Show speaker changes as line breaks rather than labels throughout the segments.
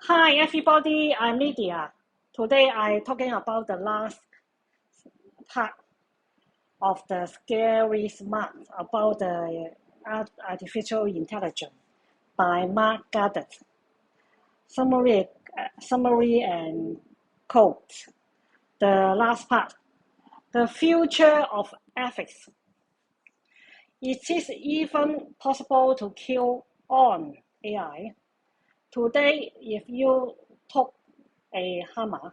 Hi everybody, I'm Lydia. Today I'm talking about the last part of the scary smart about the artificial intelligence by Mark Gawdat. Summary and quote. The last part. The future of ethics. It is even possible to kill on AI. Today, if you took a hammer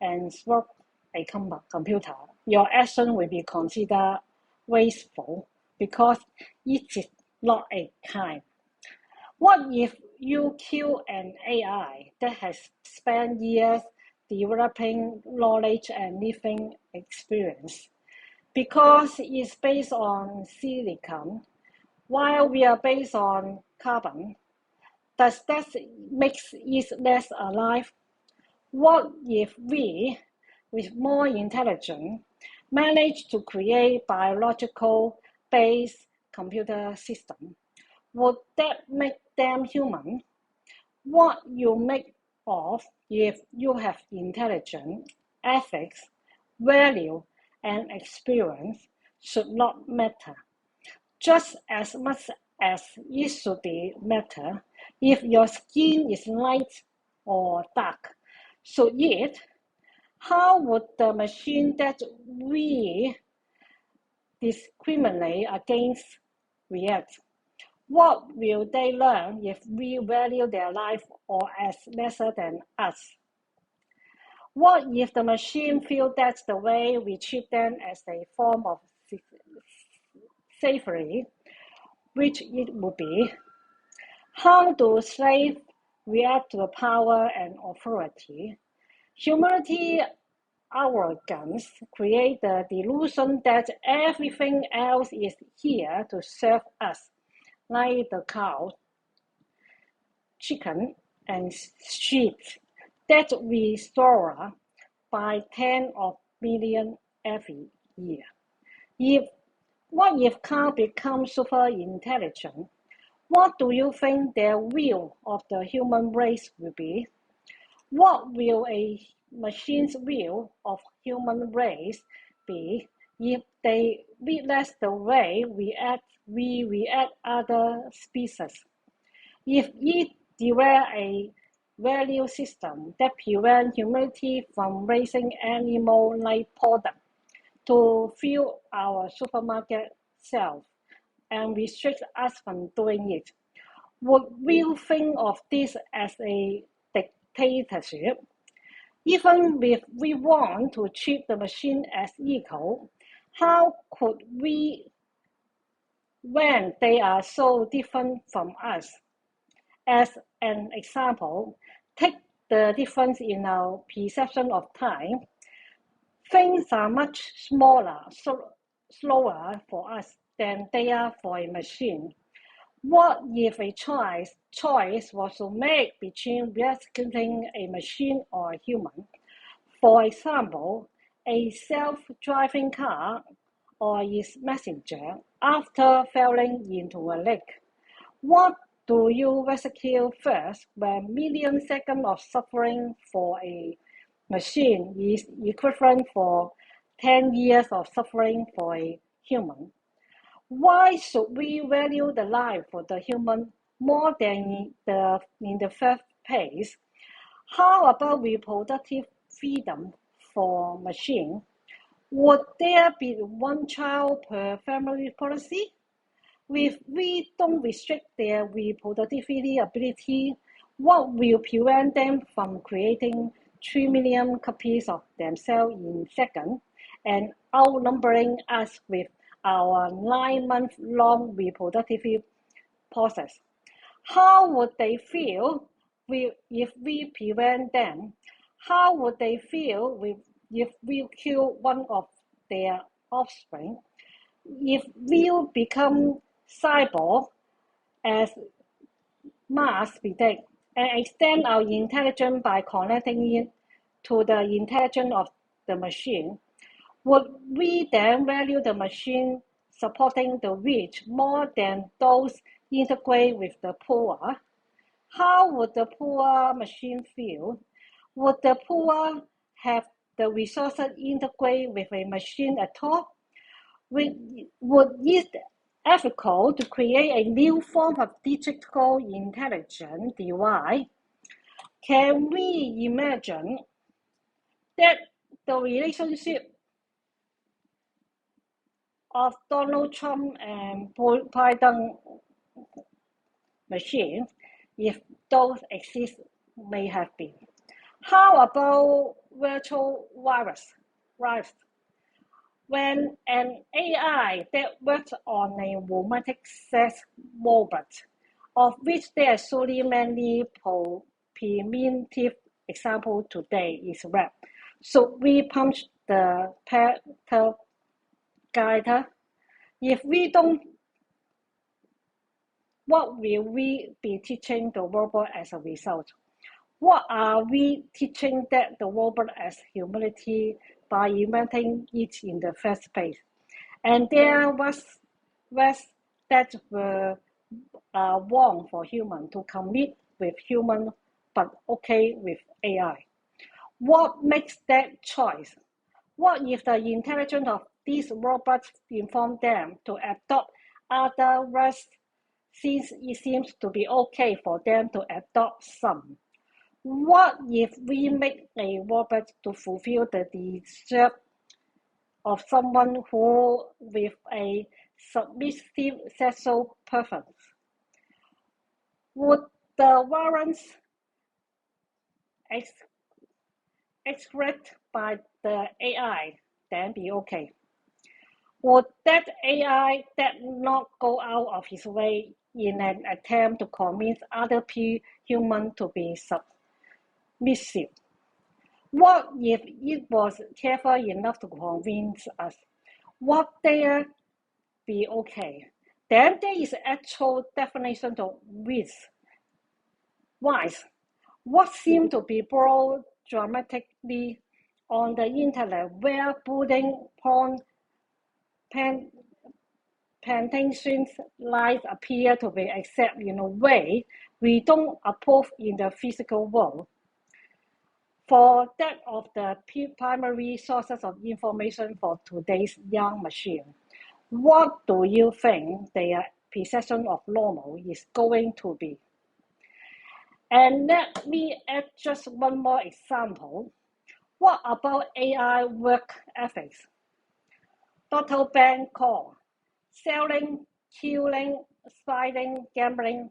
and stroke a computer, your action will be considered wasteful because it is not a crime. What if you kill an AI that has spent years developing knowledge and living experience? Because it's based on silicon, while we are based on carbon, does that make it less alive? What if we, with more intelligence, manage to create biological-based computer systems? Would that make them human? What you make of if you have intelligence, ethics, value, and experience should not matter, just as much as it should be matter if your skin is light or dark. So yet, how would the machine that we discriminate against react? What will they learn if we value their life or as lesser than us? What if the machine feels that the way we treat them as a form of slavery, which it would be? How do slaves react to power and authority? Humility arrogance creates the delusion that everything else is here to serve us, like the cow, chicken, and sheep that we slaughter by tens of millions every year. What if cows become super intelligent? What do you think their view of the human race will be? What will a machine's view of human race be if they witness the way we react other species? If it develop a value system that prevents humanity from raising animal-like products to fill our supermarket shelves and restrict us from doing it, would we think of this as a dictatorship? Even if we want to treat the machine as equal, how could we when they are so different from us? As an example, take the difference in our perception of time. Things are much smaller, slower for us than they are for a machine. What if a choice was to make between rescuing a machine or a human? For example, a self-driving car or its messenger after falling into a lake. What do you rescue first when million seconds of suffering for a machine is equivalent for 10 years of suffering for a human? Why should we value the life of the human more than in the first place? How about reproductive freedom for machines? Would there be one child per family policy? If we don't restrict their reproductive ability, what will prevent them from creating 3 million copies of themselves in seconds and outnumbering us with our 9-month-long reproductive process? How would they feel if we prevent them? How would they feel if we kill one of their offspring? If we become cyborg, as Mars predict, and extend our intelligence by connecting it to the intelligence of the machine, would we then value the machine supporting the rich more than those integrate with the poor? How would the poor machine feel? Would the poor have the resources integrate with a machine at all? Would it ethical to create a new form of digital intelligence divide? Can we imagine that the relationship of Donald Trump and Biden machines, if those exist, may have been? How about virtual virus? When an AI that works on a robotic sex robot, of which there are so many primitive examples today, is rap. So we punch the guide. If we don't, what will we be teaching the robot as a result? What are we teaching that the robot as humility by inventing it in the first place? And there was that were wrong for human to commit with human, but okay with AI. What makes that choice? What if the intelligence of these robots inform them to adopt other races, since it seems to be okay for them to adopt some? What if we make a robot to fulfill the desire of someone who with a submissive sexual preference? Would the warrants expressed by the AI then be okay? Would that AI that not go out of his way in an attempt to convince other humans to be submissive? What if it was clever enough to convince us? Would there be okay? Then there is actual definition of wise. What seemed to be brought dramatically on the internet, where building plantations lies appear to be accepted in a way we don't approve in the physical world. For that of the primary sources of information for today's young machine, what do you think their perception of normal is going to be? And let me add just one more example. What about AI work ethics? Total ban call, selling, killing, spying, gambling,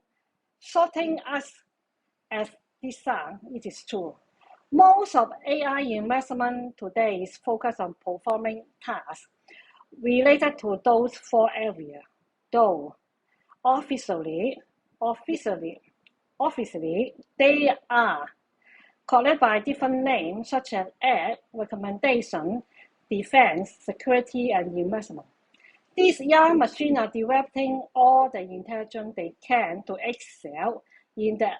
sorting us as design, it is true. Most of AI investment today is focused on performing tasks related to those four areas, though officially, they are called by different names such as ad, recommendation, defense, security, and investment. These young machines are developing all the intelligence they can to excel in the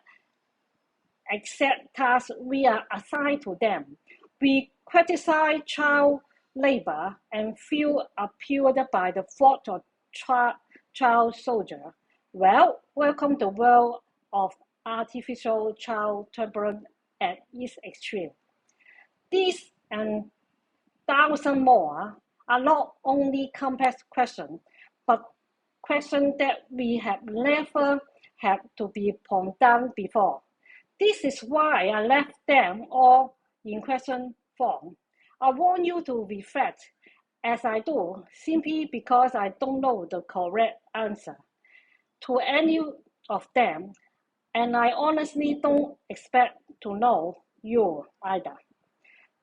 exact tasks we are assigned to them. We criticize child labor and feel appealed by the thought of child soldier. Well, welcome to the world of artificial child temperament at its extreme. These and thousands more are not only complex questions, but questions that we have never had to be pondered before. This is why I left them all in question form. I want you to reflect as I do, simply because I don't know the correct answer to any of them, and I honestly don't expect to know you either.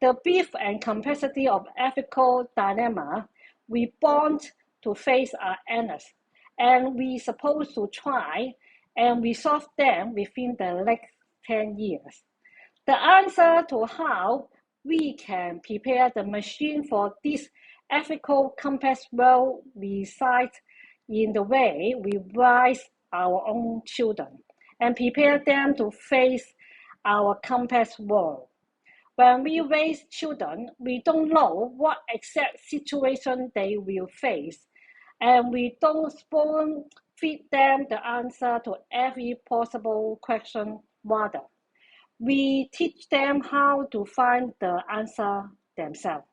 The breadth and complexity of ethical dilemma we born to face are endless, and we supposed to try and resolve them within the next 10 years. The answer to how we can prepare the machine for this ethical complex world resides in the way we raise our own children and prepare them to face our complex world. When we raise children, we don't know what exact situation they will face, and we don't spoon feed them the answer to every possible question. Rather, we teach them how to find the answer themselves.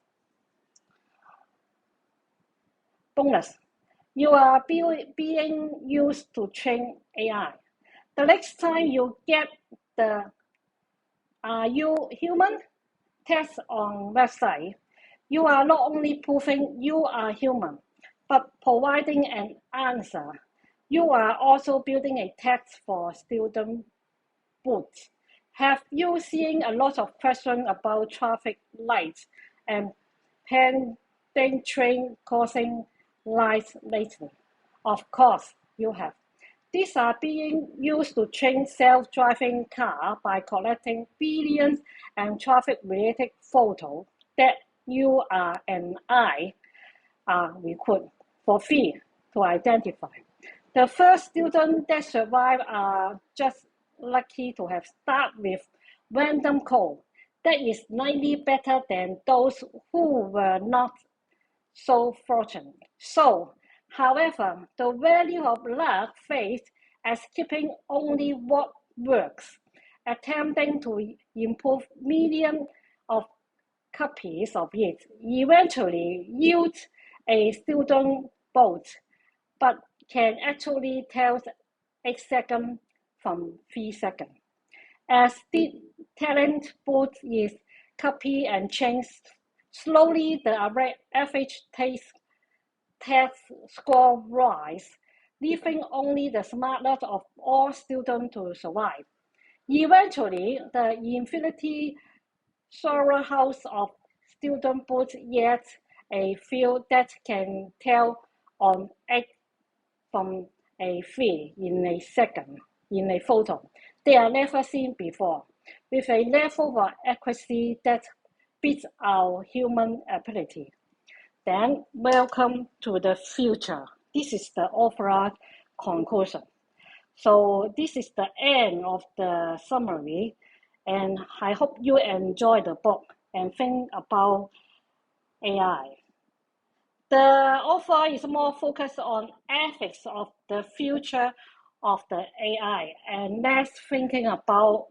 Bonus, you are being used to train AI. The next time you get the "Are you human?" test on website, you are not only proving you are human, but providing an answer. You are also building a text for student boots. Have you seen a lot of questions about traffic lights and pending train crossing lines lately? Of course, you have. These are being used to train self-driving car by collecting billions and traffic-related photos that you and I record for free to identify. The first students that survive are just lucky to have started with random code that is slightly better than those who were not so fortunate. So, however, the value of luck faith as keeping only what works, attempting to improve millions of copies of it, eventually yields a student vote, but can actually tell 8 seconds from 3 seconds. As the talent pool is copy and change slowly, the average test score rise, leaving only the smartest of all students to survive. Eventually, the infinity storehouse of student books yet a few that can tell on 8 from a 3 in a second in a photo they are never seen before, with a level of accuracy that beats our human ability. Then, welcome to the future. This is the overall conclusion. So this is the end of the summary, and I hope you enjoy the book and think about AI. The author is more focused on ethics of the future of the AI and less thinking about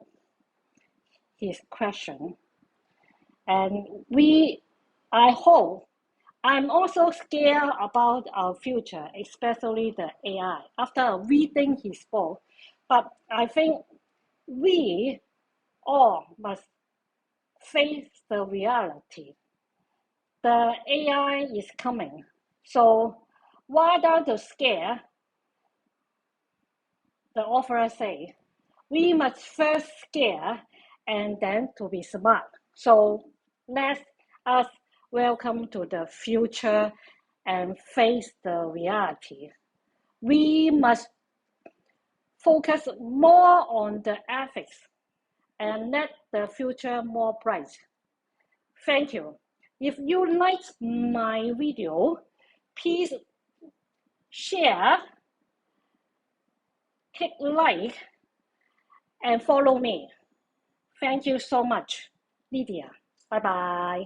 his question. And I hope, I'm also scared about our future, especially the AI, after reading his book. But I think we all must face the reality. The AI is coming. So rather than scare, the author say, we must first scare and then to be smart. So let us welcome to the future and face the reality. We must focus more on the ethics and let the future more bright. Thank you. If you liked my video, please share, click like, and follow me. Thank you so much, Lydia. Bye-bye.